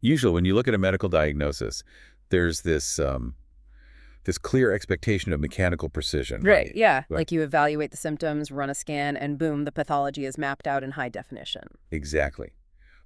Usually when you look at a medical diagnosis, there's this clear expectation of mechanical precision. Right, yeah. Right. Like you evaluate the symptoms, run a scan, and boom, the pathology is mapped out in high definition. Exactly.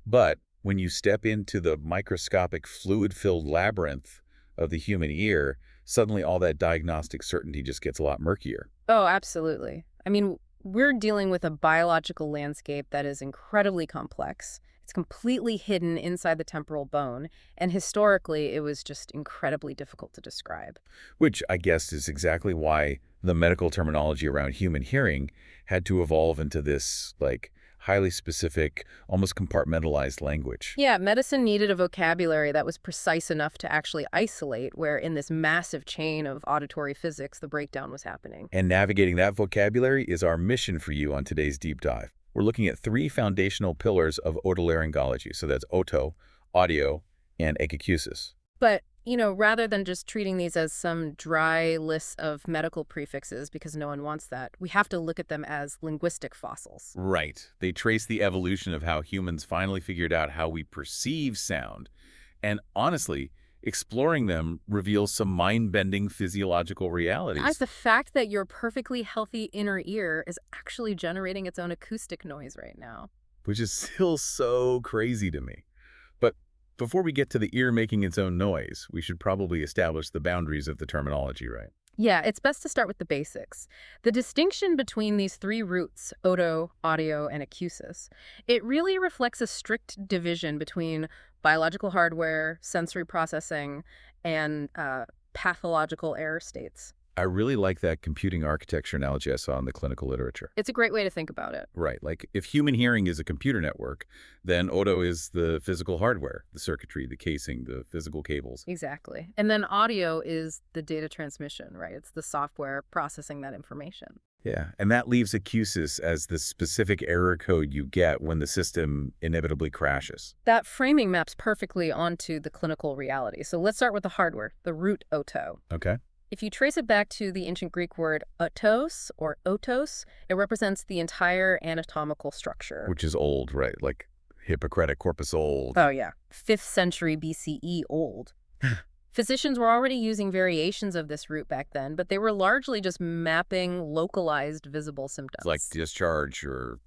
But when you step into the microscopic fluid-filled labyrinth of the human ear, suddenly all that diagnostic certainty just gets a lot murkier. Oh, absolutely. I mean, we're dealing with a biological landscape that is incredibly complex. It's completely hidden inside the temporal bone, and historically, it was just incredibly difficult to describe. Which I guess is exactly why the medical terminology around human hearing had to evolve into this, like, highly specific, almost compartmentalized language. Yeah, medicine needed a vocabulary that was precise enough to actually isolate where in this massive chain of auditory physics the breakdown was happening. And navigating that vocabulary is our mission for you on today's deep dive. We're looking at 3 foundational pillars of otolaryngology. So that's oto, audio, and acusis. But, rather than just treating these as some dry list of medical prefixes, because no one wants that, we have to look at them as linguistic fossils. Right. They trace the evolution of how humans finally figured out how we perceive sound. And honestly, exploring them reveals some mind-bending physiological realities. As the fact that your perfectly healthy inner ear is actually generating its own acoustic noise right now. Which is still so crazy to me. But before we get to the ear making its own noise, we should probably establish the boundaries of the terminology, right? Yeah, it's best to start with the basics. The distinction between these 3 roots, oto, audio, and acusis, it really reflects a strict division between biological hardware, sensory processing, and pathological error states. I really like that computing architecture analogy I saw in the clinical literature. It's a great way to think about it. Right. Like if human hearing is a computer network, then oto is the physical hardware, the circuitry, the casing, the physical cables. Exactly. And then audio is the data transmission, right? It's the software processing that information. Yeah. And that leaves acusis as the specific error code you get when the system inevitably crashes. That framing maps perfectly onto the clinical reality. So let's start with the hardware, the root oto. Okay. If you trace it back to the ancient Greek word otos or otos, it represents the entire anatomical structure. Which is old, right? Like Hippocratic corpus old. Oh, yeah. 5th century BCE old. Physicians were already using variations of this root back then, but they were largely just mapping localized visible symptoms. Like discharge or,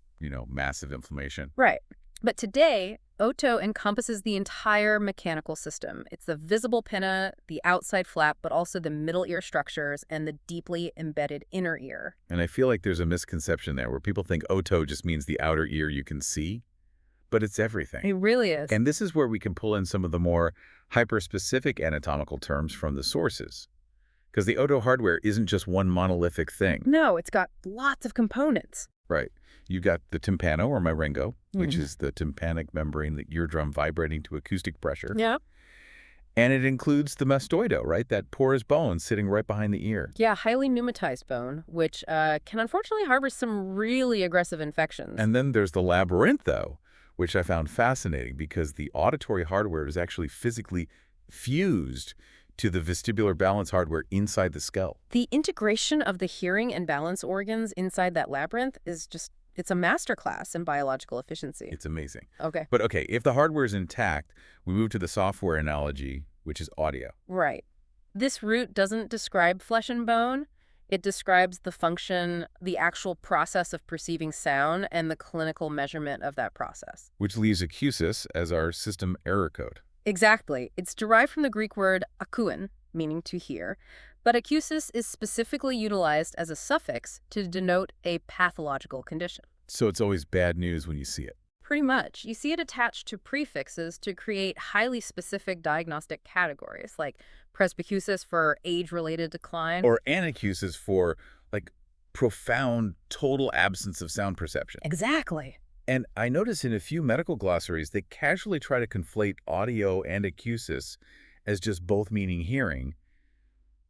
massive inflammation. Right. But today, oto encompasses the entire mechanical system. It's the visible pinna, the outside flap, but also the middle ear structures and the deeply embedded inner ear. And I feel like there's a misconception there where people think oto just means the outer ear you can see, but it's everything. It really is. And this is where we can pull in some of the more hyper-specific anatomical terms from the sources. Because the oto hardware isn't just one monolithic thing. No, it's got lots of components. Right. You've got the tympano or myringo, which is the tympanic membrane, the eardrum vibrating to acoustic pressure. Yeah. And it includes the mastoido, right? That porous bone sitting right behind the ear. Yeah, highly pneumatized bone, which can unfortunately harbor some really aggressive infections. And then there's the labyrintho, which I found fascinating because the auditory hardware is actually physically fused to the vestibular balance hardware inside the skull. The integration of the hearing and balance organs inside that labyrinth is just, it's a masterclass in biological efficiency. It's amazing. Okay. But okay, if the hardware is intact, we move to the software analogy, which is audio. Right. This root doesn't describe flesh and bone. It describes the function, the actual process of perceiving sound, and the clinical measurement of that process. Which leaves acusis as our system error code. Exactly. It's derived from the Greek word akouin, meaning to hear, but acusis is specifically utilized as a suffix to denote a pathological condition. So it's always bad news when you see it. Pretty much. You see it attached to prefixes to create highly specific diagnostic categories, like presbycusis for age-related decline. Or anacusis for, like, profound, total absence of sound perception. Exactly. And I notice in a few medical glossaries, they casually try to conflate audio and acusis as just both meaning hearing.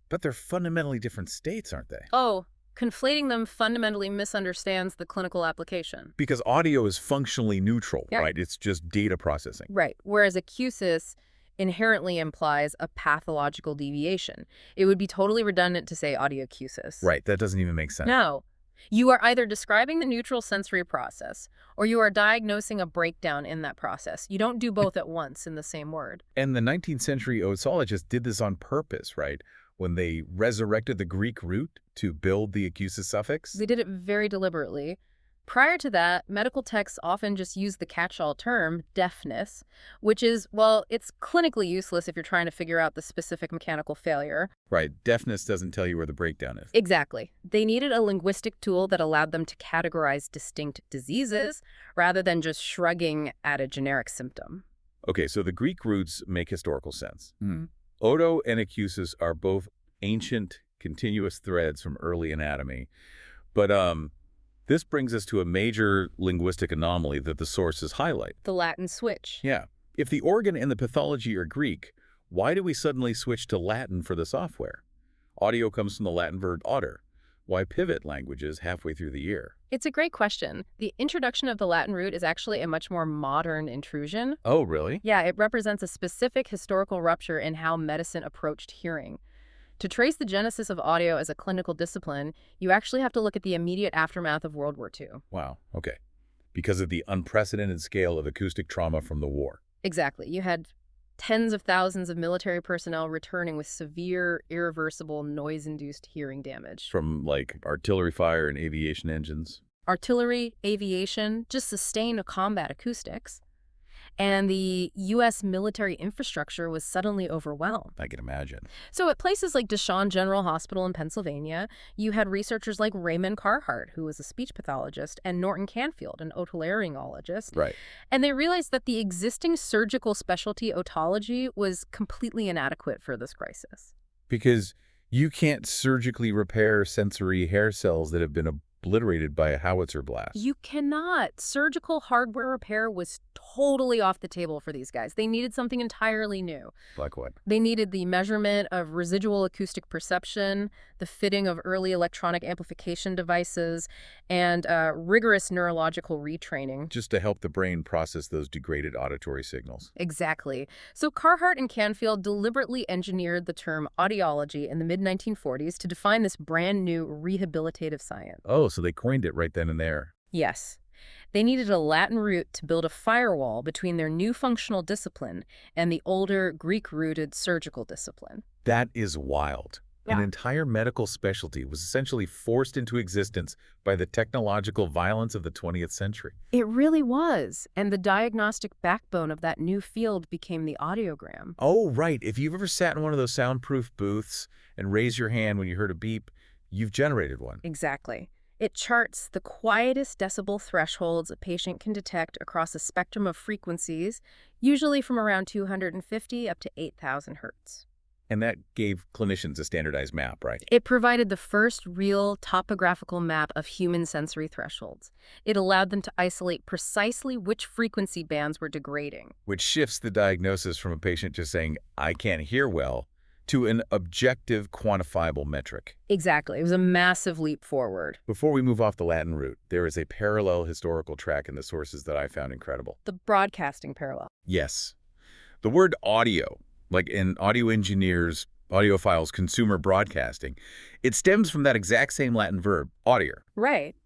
But they're fundamentally different states, aren't they? Oh, conflating them fundamentally misunderstands the clinical application. Because audio is functionally neutral, Yeah. right? It's just data processing. Right. Whereas acusis inherently implies a pathological deviation. It would be totally redundant to say audioacusis. Right. That doesn't even make sense. No. You are either describing the neutral sensory process, or you are diagnosing a breakdown in that process. You don't do both at once in the same word. And the 19th century otologists did this on purpose, right? When they resurrected the Greek root to build the acusis suffix? They did it very deliberately. Prior to that, medical texts often just use the catch-all term, deafness, which is, well, it's clinically useless if you're trying to figure out the specific mechanical failure. Right. Deafness doesn't tell you where the breakdown is. Exactly. They needed a linguistic tool that allowed them to categorize distinct diseases rather than just shrugging at a generic symptom. Okay, so the Greek roots make historical sense. Mm-hmm. Oto and acusis are both ancient, continuous threads from early anatomy. But this brings us to a major linguistic anomaly that the sources highlight. The Latin switch. Yeah. If the organ and the pathology are Greek, why do we suddenly switch to Latin for the software? Audio comes from the Latin verb auder. Why pivot languages halfway through the ear? It's a great question. The introduction of the Latin root is actually a much more modern intrusion. Oh, really? Yeah, it represents a specific historical rupture in how medicine approached hearing. To trace the genesis of audio as a clinical discipline, you actually have to look at the immediate aftermath of World War II. Wow, okay. Because of the unprecedented scale of acoustic trauma from the war. Exactly. You had tens of thousands of military personnel returning with severe, irreversible, noise-induced hearing damage. From, like, artillery fire and aviation engines. Artillery, aviation, just sustained combat acoustics. And the U.S. military infrastructure was suddenly overwhelmed. I can imagine. So at places like Deshaun General Hospital in Pennsylvania, you had researchers like Raymond Carhart, who was a speech pathologist, and Norton Canfield, an otolaryngologist. Right. And they realized that the existing surgical specialty otology was completely inadequate for this crisis. Because you can't surgically repair sensory hair cells that have been obliterated by a howitzer blast. You cannot. Surgical hardware repair was totally off the table for these guys. They needed something entirely new. Like what? They needed the measurement of residual acoustic perception, the fitting of early electronic amplification devices, and rigorous neurological retraining. Just to help the brain process those degraded auditory signals. Exactly. So Carhart and Canfield deliberately engineered the term audiology in the mid-1940s to define this brand new rehabilitative science. Oh, so they coined it right then and there. Yes. They needed a Latin root to build a firewall between their new functional discipline and the older Greek-rooted surgical discipline. That is wild. Yeah. An entire medical specialty was essentially forced into existence by the technological violence of the 20th century. It really was. And the diagnostic backbone of that new field became the audiogram. Oh, right. If you've ever sat in one of those soundproof booths and raised your hand when you heard a beep, you've generated one. Exactly. It charts the quietest decibel thresholds a patient can detect across a spectrum of frequencies, usually from around 250 up to 8,000 hertz. And that gave clinicians a standardized map, right? It provided the first real topographical map of human sensory thresholds. It allowed them to isolate precisely which frequency bands were degrading. Which shifts the diagnosis from a patient just saying, I can't hear well, to an objective, quantifiable metric. Exactly. It was a massive leap forward. Before we move off the Latin root, there is a parallel historical track in the sources that I found incredible. The broadcasting parallel. Yes. The word audio, like in audio engineers, audiophiles, consumer broadcasting, it stems from that exact same Latin verb, audier. Right.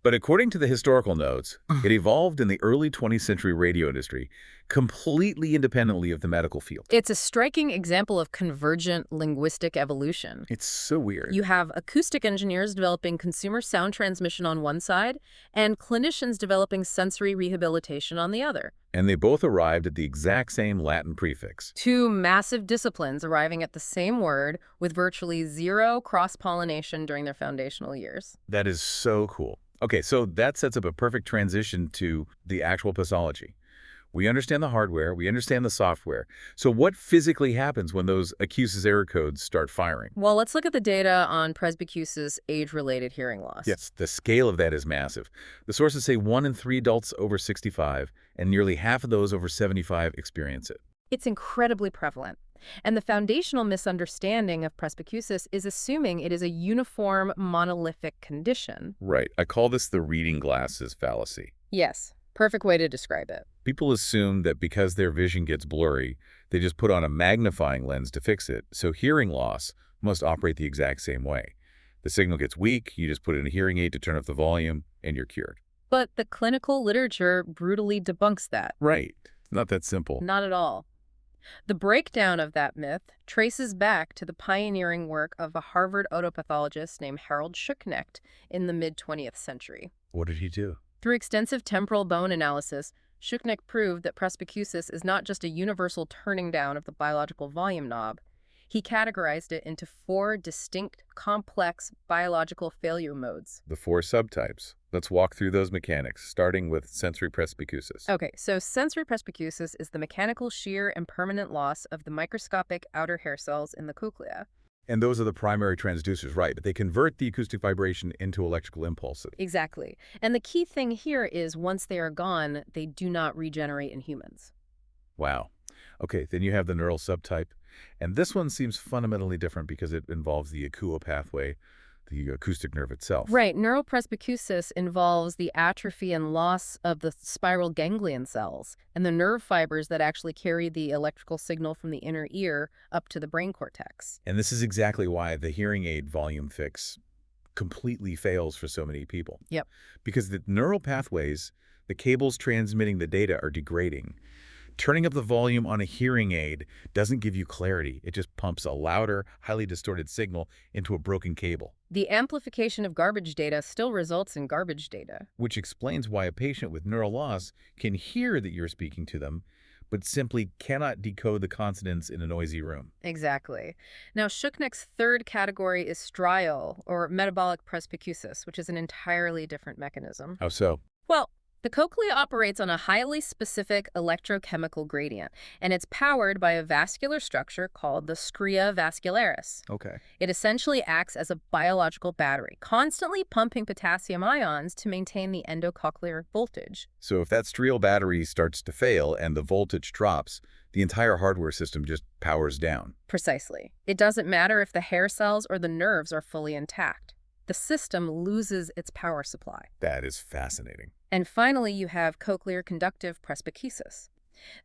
But according to the historical notes, it evolved in the early 20th century radio industry, completely independently of the medical field. It's a striking example of convergent linguistic evolution. It's so weird. You have acoustic engineers developing consumer sound transmission on one side, and clinicians developing sensory rehabilitation on the other. And they both arrived at the exact same Latin prefix. Two massive disciplines arriving at the same word with virtually zero cross-pollination during their foundational years. That is so cool. Okay, so that sets up a perfect transition to the actual pathology. We understand the hardware, we understand the software. So what physically happens when those acusis error codes start firing? Well, let's look at the data on presbycusis age-related hearing loss. Yes, the scale of that is massive. The sources say 1 in 3 adults over 65, and nearly half of those over 75 experience it. It's incredibly prevalent. And the foundational misunderstanding of presbycusis is assuming it is a uniform, monolithic condition. Right. I call this the reading glasses fallacy. Yes, perfect way to describe it. People assume that because their vision gets blurry, they just put on a magnifying lens to fix it, so hearing loss must operate the exact same way. The signal gets weak, you just put in a hearing aid to turn up the volume, and you're cured. But the clinical literature brutally debunks that. Right. It's not that simple. Not at all. The breakdown of that myth traces back to the pioneering work of a Harvard otopathologist named Harold Schucknecht in the mid-20th century. What did he do? Through extensive temporal bone analysis, Schucknecht proved that presbycusis is not just a universal turning down of the biological volume knob. He categorized it into 4 distinct, complex biological failure modes. The 4 subtypes. Let's walk through those mechanics, starting with sensory presbycusis. Okay, so sensory presbycusis is the mechanical shear and permanent loss of the microscopic outer hair cells in the cochlea. And those are the primary transducers, right? But they convert the acoustic vibration into electrical impulses. Exactly. And the key thing here is once they are gone, they do not regenerate in humans. Wow. Okay, then you have the neural subtype. And this one seems fundamentally different because it involves the akuo pathway, the acoustic nerve itself. Right. Neuropresbycusis involves the atrophy and loss of the spiral ganglion cells and the nerve fibers that actually carry the electrical signal from the inner ear up to the brain cortex. And this is exactly why the hearing aid volume fix completely fails for so many people. Yep. Because the neural pathways, the cables transmitting the data are degrading. Turning up the volume on a hearing aid doesn't give you clarity. It just pumps a louder, highly distorted signal into a broken cable. The amplification of garbage data still results in garbage data. Which explains why a patient with neural loss can hear that you're speaking to them, but simply cannot decode the consonants in a noisy room. Exactly. Now, Schucknecht's third category is strial, or metabolic presbycusis, which is an entirely different mechanism. How so? Well, the cochlea operates on a highly specific electrochemical gradient, and it's powered by a vascular structure called the scria vascularis. Okay. It essentially acts as a biological battery, constantly pumping potassium ions to maintain the endocochlear voltage. So if that strial battery starts to fail and the voltage drops, the entire hardware system just powers down. Precisely. It doesn't matter if the hair cells or the nerves are fully intact. The system loses its power supply. That is fascinating. And finally, you have cochlear conductive presbycusis.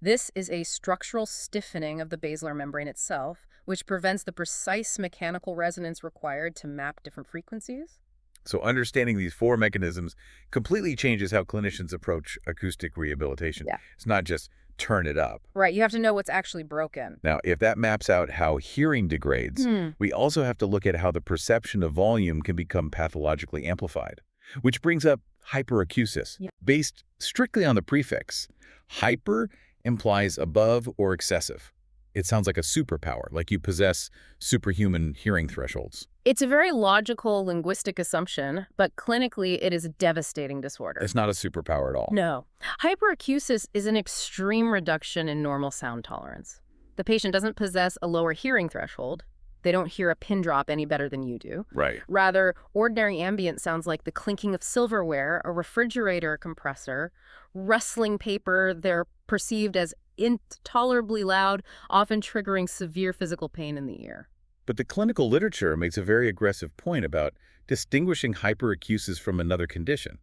This is a structural stiffening of the basilar membrane itself, which prevents the precise mechanical resonance required to map different frequencies. So understanding these 4 mechanisms completely changes how clinicians approach acoustic rehabilitation. Yeah. It's not just turn it up. Right, you have to know what's actually broken. Now, if that maps out how hearing degrades, we also have to look at how the perception of volume can become pathologically amplified, which brings up hyperacusis, based strictly on the prefix. Hyper implies above or excessive. It sounds like a superpower, like you possess superhuman hearing thresholds. It's a very logical linguistic assumption, but clinically it is a devastating disorder. It's not a superpower at all. No. Hyperacusis is an extreme reduction in normal sound tolerance. The patient doesn't possess a lower hearing threshold. They don't hear a pin drop any better than you do. Right. Rather, ordinary ambient sounds like the clinking of silverware, a refrigerator compressor, rustling paper. They're perceived as intolerably loud, often triggering severe physical pain in the ear. But the clinical literature makes a very aggressive point about distinguishing hyperacusis from another condition,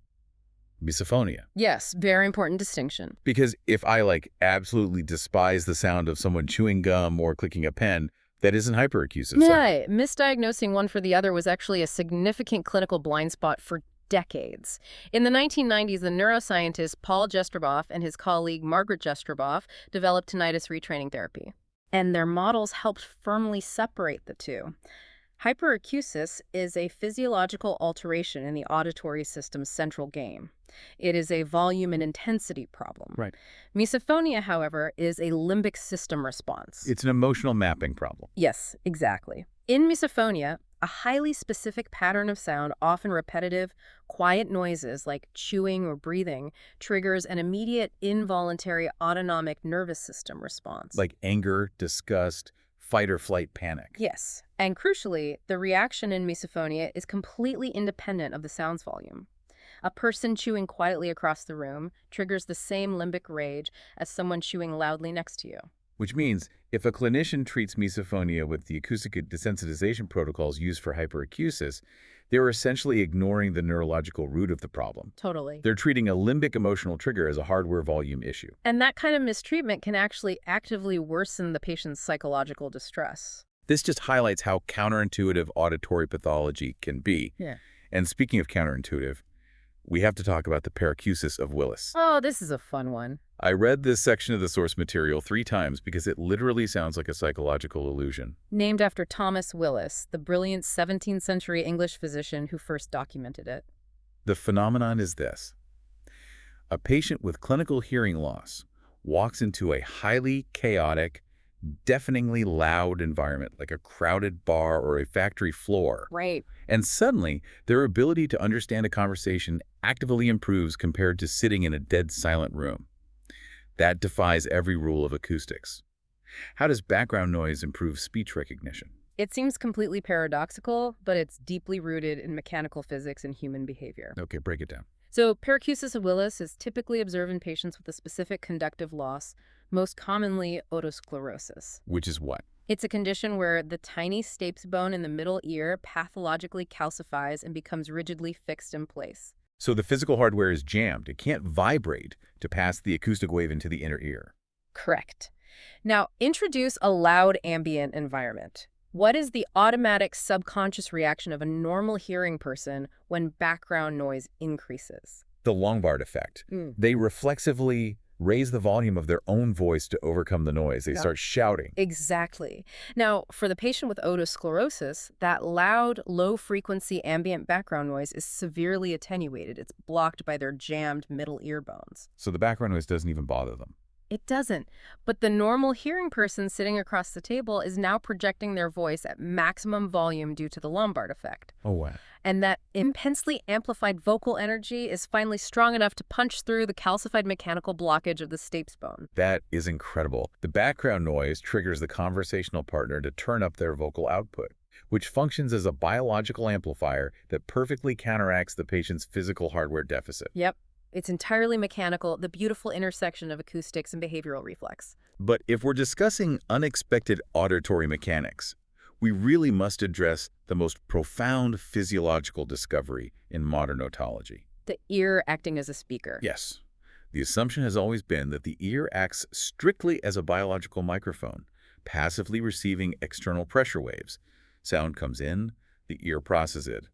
misophonia. Yes, very important distinction. Because if I absolutely despise the sound of someone chewing gum or clicking a pen, that isn't hyperacusis. Right. Misdiagnosing one for the other was actually a significant clinical blind spot for decades. In the 1990s, the neuroscientist Paul Jastroboff and his colleague Margaret Jastroboff developed tinnitus retraining therapy. And their models helped firmly separate the two. Hyperacusis is a physiological alteration in the auditory system's central game. It is a volume and intensity problem. Right. Misophonia, however, is a limbic system response. It's an emotional mapping problem. Yes, exactly. In misophonia, a highly specific pattern of sound, often repetitive, quiet noises like chewing or breathing, triggers an immediate involuntary autonomic nervous system response. Like anger, disgust, fight or flight panic. Yes. And crucially, the reaction in misophonia is completely independent of the sound's volume. A person chewing quietly across the room triggers the same limbic rage as someone chewing loudly next to you. Which means if a clinician treats misophonia with the acoustic desensitization protocols used for hyperacusis, they're essentially ignoring the neurological root of the problem. Totally. They're treating a limbic emotional trigger as a hardware volume issue. And that kind of mistreatment can actually actively worsen the patient's psychological distress. This just highlights how counterintuitive auditory pathology can be. Yeah. And speaking of counterintuitive, we have to talk about the paracusis of Willis. Oh, this is a fun one. I read this section of the source material 3 times because it literally sounds like a psychological illusion. Named after Thomas Willis, the brilliant 17th century English physician who first documented it. The phenomenon is this. A patient with clinical hearing loss walks into a highly chaotic, deafeningly loud environment like a crowded bar or a factory floor. Right. And suddenly, their ability to understand a conversation actively improves compared to sitting in a dead silent room. That defies every rule of acoustics. How does background noise improve speech recognition? It seems completely paradoxical, but it's deeply rooted in mechanical physics and human behavior. Okay, break it down. So, paracusis of Willis is typically observed in patients with a specific conductive loss, most commonly otosclerosis. Which is what? It's a condition where the tiny stapes bone in the middle ear pathologically calcifies and becomes rigidly fixed in place. So the physical hardware is jammed. It can't vibrate to pass the acoustic wave into the inner ear. Correct. Now, introduce a loud ambient environment. What is the automatic subconscious reaction of a normal hearing person when background noise increases? The Lombard effect. They reflexively raise the volume of their own voice to overcome the noise. They start shouting. Exactly. Now, for the patient with otosclerosis, that loud, low-frequency ambient background noise is severely attenuated. It's blocked by their jammed middle ear bones. So the background noise doesn't even bother them. It doesn't. But the normal hearing person sitting across the table is now projecting their voice at maximum volume due to the Lombard effect. Oh, wow. And that intensely amplified vocal energy is finally strong enough to punch through the calcified mechanical blockage of the stapes bone. That is incredible. The background noise triggers the conversational partner to turn up their vocal output, which functions as a biological amplifier that perfectly counteracts the patient's physical hardware deficit. Yep. It's entirely mechanical, the beautiful intersection of acoustics and behavioral reflex. But if we're discussing unexpected auditory mechanics, we really must address the most profound physiological discovery in modern otology. The ear acting as a speaker. Yes. The assumption has always been that the ear acts strictly as a biological microphone, passively receiving external pressure waves. Sound comes in, the ear processes it.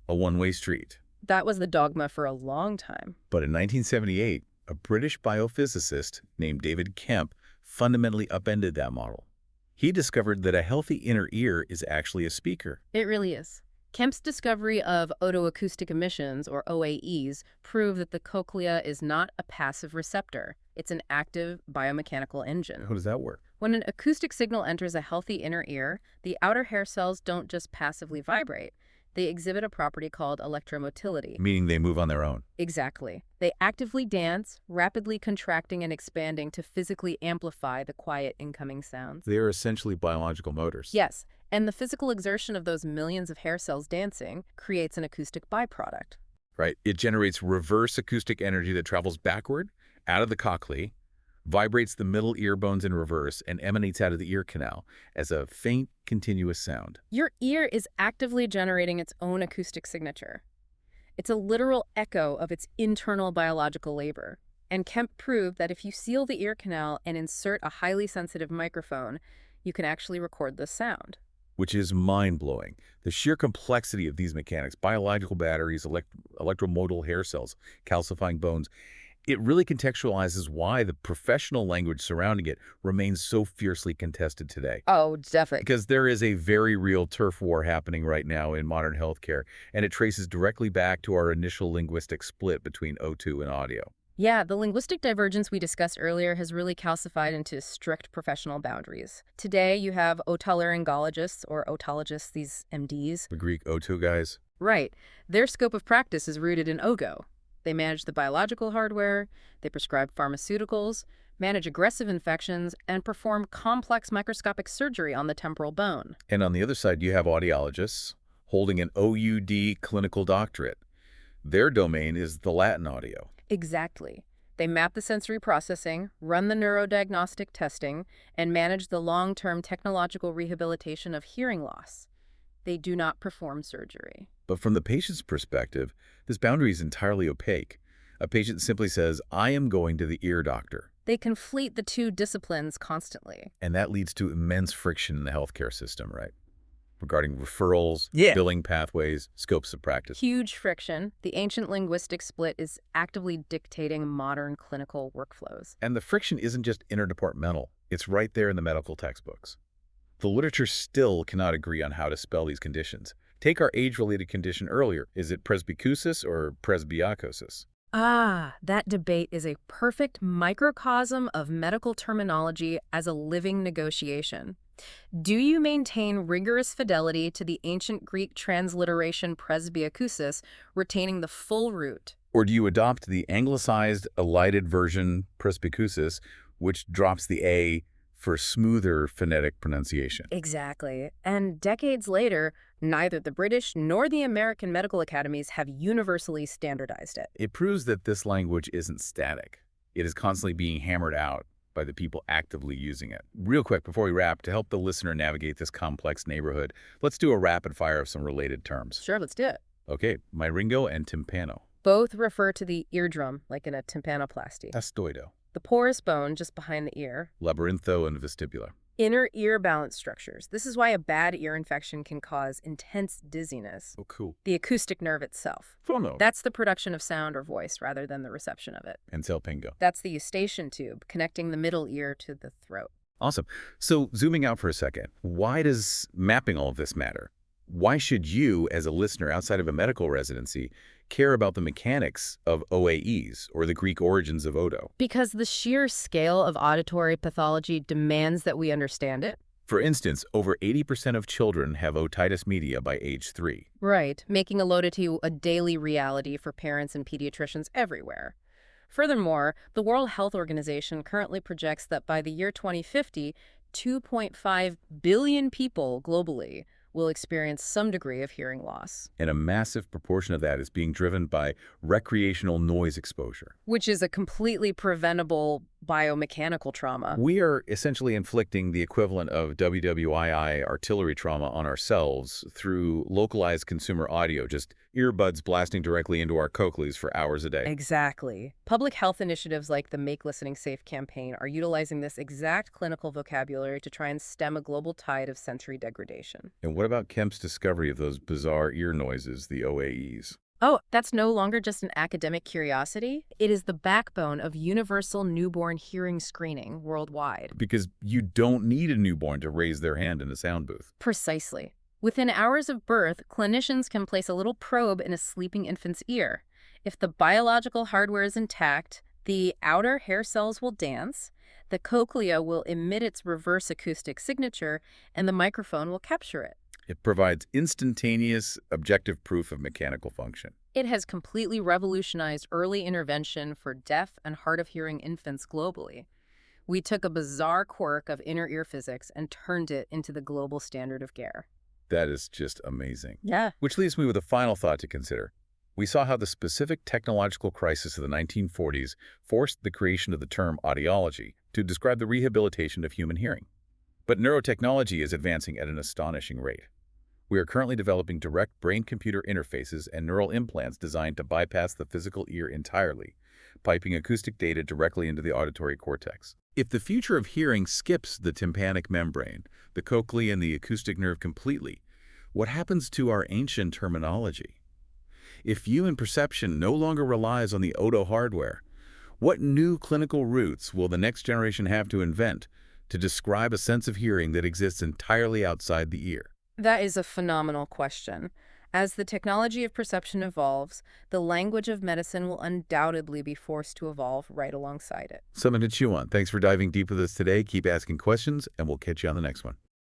A one-way street. That was the dogma for a long time. But in 1978, a British biophysicist named David Kemp fundamentally upended that model. He discovered that a healthy inner ear is actually a speaker. It really is. Kemp's discovery of otoacoustic emissions, or OAEs, prove that the cochlea is not a passive receptor. It's an active biomechanical engine. How does that work? When an acoustic signal enters a healthy inner ear, the outer hair cells don't just passively vibrate. They exhibit a property called electromotility. Meaning they move on their own. Exactly. They actively dance, rapidly contracting and expanding to physically amplify the quiet incoming sounds. They are essentially biological motors. Yes, and the physical exertion of those millions of hair cells dancing creates an acoustic byproduct. Right. It generates reverse acoustic energy that travels backward, out of the cochlea, vibrates the middle ear bones in reverse, and emanates out of the ear canal as a faint, continuous sound. Your ear is actively generating its own acoustic signature. It's a literal echo of its internal biological labor. And Kemp proved that if you seal the ear canal and insert a highly sensitive microphone, you can actually record the sound. Which is mind-blowing. The sheer complexity of these mechanics, biological batteries, electromodal hair cells, calcifying bones, it really contextualizes why the professional language surrounding it remains so fiercely contested today. Oh, definitely. Because there is a very real turf war happening right now in modern healthcare, and it traces directly back to our initial linguistic split between O2 and audio. Yeah, the linguistic divergence we discussed earlier has really calcified into strict professional boundaries. Today, you have otolaryngologists or otologists, these MDs. The Greek O2 guys? Right. Their scope of practice is rooted in OGO. They manage the biological hardware, they prescribe pharmaceuticals, manage aggressive infections, and perform complex microscopic surgery on the temporal bone. And on the other side, you have audiologists holding an OUD clinical doctorate. Their domain is the Latin audio. Exactly. They map the sensory processing, run the neurodiagnostic testing, and manage the long-term technological rehabilitation of hearing loss. They do not perform surgery. But from the patient's perspective, this boundary is entirely opaque. A patient simply says, I am going to the ear doctor. They conflate the two disciplines constantly. And that leads to immense friction in the healthcare system, right? Regarding referrals, Yeah. billing pathways, scopes of practice. Huge friction. The ancient linguistic split is actively dictating modern clinical workflows. And the friction isn't just interdepartmental. It's right there in the medical textbooks. The literature still cannot agree on how to spell these conditions. Take our age-related condition earlier. Is it presbycusis or presbyacosis? Ah, that debate is a perfect microcosm of medical terminology as a living negotiation. Do you maintain rigorous fidelity to the ancient Greek transliteration presbyacusis, retaining the full root? Or do you adopt the anglicized, elided version presbycusis, which drops the A for smoother phonetic pronunciation? Exactly. And decades later, neither the British nor the American medical academies have universally standardized it. It proves that this language isn't static. It is constantly being hammered out by the people actively using it. Real quick, before we wrap, to help the listener navigate this complex neighborhood, let's do a rapid fire of some related terms. Sure, let's do it. Okay, myringo and tympano. Both refer to the eardrum, like in a tympanoplasty. Astoido. The porous bone just behind the ear. Labyrintho and vestibular. Inner ear balance structures. This is why a bad ear infection can cause intense dizziness. Oh, cool. The acoustic nerve itself. Phono. That's the production of sound or voice rather than the reception of it. And salpingo. That's the eustachian tube, connecting the middle ear to the throat. Awesome. So zooming out for a second, why does mapping all of this matter? Why should you, as a listener outside of a medical residency, care about the mechanics of OAEs, or the Greek origins of odo? Because the sheer scale of auditory pathology demands that we understand it. For instance, over 80% of children have otitis media by age 3. Right, making allodity a daily reality for parents and pediatricians everywhere. Furthermore, the World Health Organization currently projects that by the year 2050, 2.5 billion people globally will experience some degree of hearing loss. And a massive proportion of that is being driven by recreational noise exposure. Which is a completely preventable biomechanical trauma. We are essentially inflicting the equivalent of WWII artillery trauma on ourselves through localized consumer audio, just earbuds blasting directly into our cochleas for hours a day. Exactly. Public health initiatives like the Make Listening Safe campaign are utilizing this exact clinical vocabulary to try and stem a global tide of sensory degradation. And what about Kemp's discovery of those bizarre ear noises, the OAEs? Oh, that's no longer just an academic curiosity. It is the backbone of universal newborn hearing screening worldwide. Because you don't need a newborn to raise their hand in a sound booth. Precisely. Within hours of birth, clinicians can place a little probe in a sleeping infant's ear. If the biological hardware is intact, the outer hair cells will dance, the cochlea will emit its reverse acoustic signature, and the microphone will capture it. It provides instantaneous, objective proof of mechanical function. It has completely revolutionized early intervention for deaf and hard-of-hearing infants globally. We took a bizarre quirk of inner ear physics and turned it into the global standard of care. That is just amazing. Yeah. Which leaves me with a final thought to consider. We saw how the specific technological crisis of the 1940s forced the creation of the term audiology to describe the rehabilitation of human hearing. But neurotechnology is advancing at an astonishing rate. We are currently developing direct brain-computer interfaces and neural implants designed to bypass the physical ear entirely, piping acoustic data directly into the auditory cortex. If the future of hearing skips the tympanic membrane, the cochlea, and the acoustic nerve completely, what happens to our ancient terminology? If view and perception no longer relies on the odo hardware, what new clinical roots will the next generation have to invent to describe a sense of hearing that exists entirely outside the ear? That is a phenomenal question. As the technology of perception evolves, the language of medicine will undoubtedly be forced to evolve right alongside it. Something to chew on. Thanks for diving deep with us today. Keep asking questions, and we'll catch you on the next one.